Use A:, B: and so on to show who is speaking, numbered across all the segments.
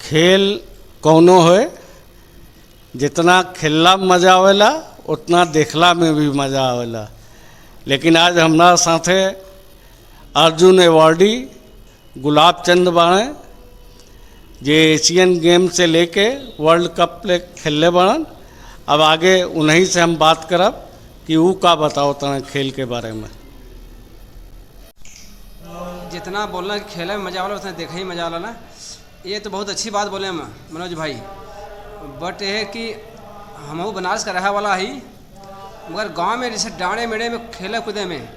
A: खेल कौनो है, जितना खेलला में मजा आवेला उतना देखला में भी मजा आवेला। लेकिन आज हमारा साथे अर्जुन अवार्डी गुलाब चंद बाणे, जे एशियन गेम से लेके वर्ल्ड कप ले खेलले बाड़न। अब आगे उन्हीं से हम बात करब कि वो का बताओ तना खेल के बारे में।
B: जितना बोलना कि खेले में मजा वाला उतना देखा ही मजा वाला ना। ये तो बहुत अच्छी बात बोले हम मनोज भाई, बट ये है कि हम बनारस का रहा वाला ही, मगर गांव में जैसे डाँडे मेड़े में खेले कूदे में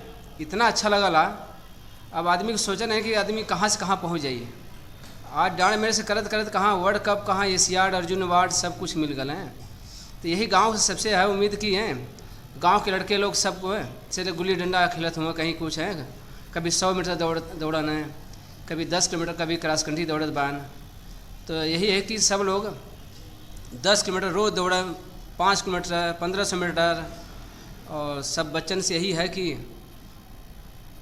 B: इतना अच्छा लगला। अब आदमी को सोचना है कि आदमी कहाँ से कहाँ पहुँच जाइए। आज डाँडे मेड़े से करत करत कहाँ वर्ल्ड कप, कहाँ एशियाड, अर्जुन अवार्ड सब कुछ मिल गए हैं। तो यही गांव से सबसे है उम्मीद की है, गांव के लड़के लोग सब चले गुल्ली डंडा खेलत हुआ, कहीं कुछ है, कभी 100 मीटर दौड़न है, कभी 10 किलोमीटर, कभी क्रॉस कंट्री दौड़त बान। तो यही है कि सब लोग 10 किलोमीटर रोज़ दौड़न, 5 किलोमीटर, 1500 मीटर। और सब बच्चन से यही है कि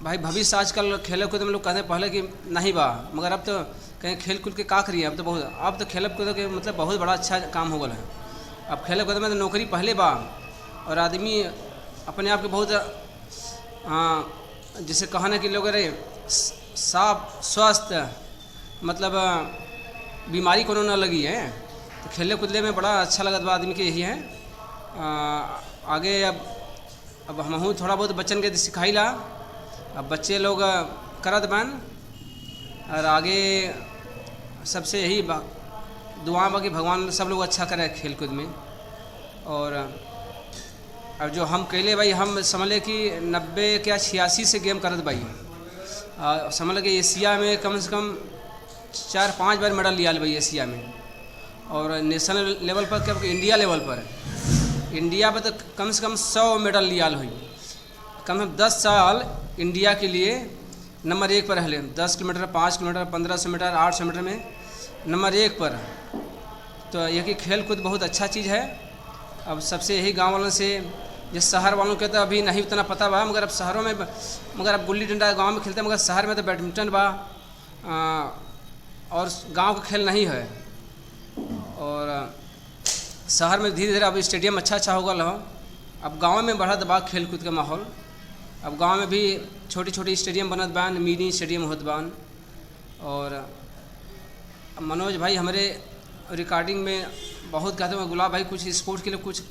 B: भाई भविष्य आजकल खेल कूद में लोग कहते हैं पहले कि नहीं बा, मगर अब तो कहीं खेल कूद के का करिए। अब तो खेल कूद के मतलब बहुत बड़ा अच्छा काम हो गया है। अब खेल कूद में तो नौकरी पहले बा, और आदमी अपने आप के बहुत जैसे कहना कि लोग अरे साफ स्वस्थ, मतलब बीमारी कोनो ना लगी है। तो खेलने कूदने में बड़ा अच्छा लगता बा आदमी के। यही है आगे अब हम थोड़ा बहुत बच्चन के सिखाईला, अब बच्चे लोग करत बन, और आगे सबसे यही दुआ बा कि भगवान सब लोग अच्छा करे खेल कूद में। और अब जो हम कैले भाई, हम समझ ले कि 90 क्या 86 से गेम करत भाई, समझ ले कि एशिया में कम से कम 4-5 बार मेडल लिया भाई एशिया में। और नेशनल लेवल पर क्या इंडिया लेवल पर, इंडिया पर तो कम से कम 100 मेडल लिया हुई। कम से कम 10 साल इंडिया के लिए नंबर 1 पर रहे। 10 किलोमीटर, 5 किलोमीटर, 1500 मीटर, 800 मीटर में नंबर 1 पर। तो ये कि खेल कूद बहुत अच्छा चीज़ है। अब सबसे यही गांव वालों से, जिस शहर वालों के तो अभी नहीं उतना पता बा, मगर अब शहरों में, मगर अब गुल्ली डंडा गांव में खेलते हैं, मगर शहर में तो बैडमिंटन बा और गांव का खेल नहीं है। और शहर में धीरे धीरे अब स्टेडियम अच्छा हो गया हो। अब गांव में बढ़त बा खेल कूद का माहौल। अब गांव में भी छोटी छोटी स्टेडियम बनत बान, मिनी स्टेडियम होत बान। और मनोज भाई हमारे रिकॉर्डिंग में बहुत कहते हैं गुलाब भाई कुछ स्पोर्ट्स के लिए, कुछ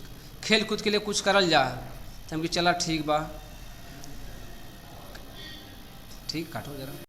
B: खेल कूद के लिए कुछ करल जा। तो हम कि चला ठीक बा, ठीक काटो जरा।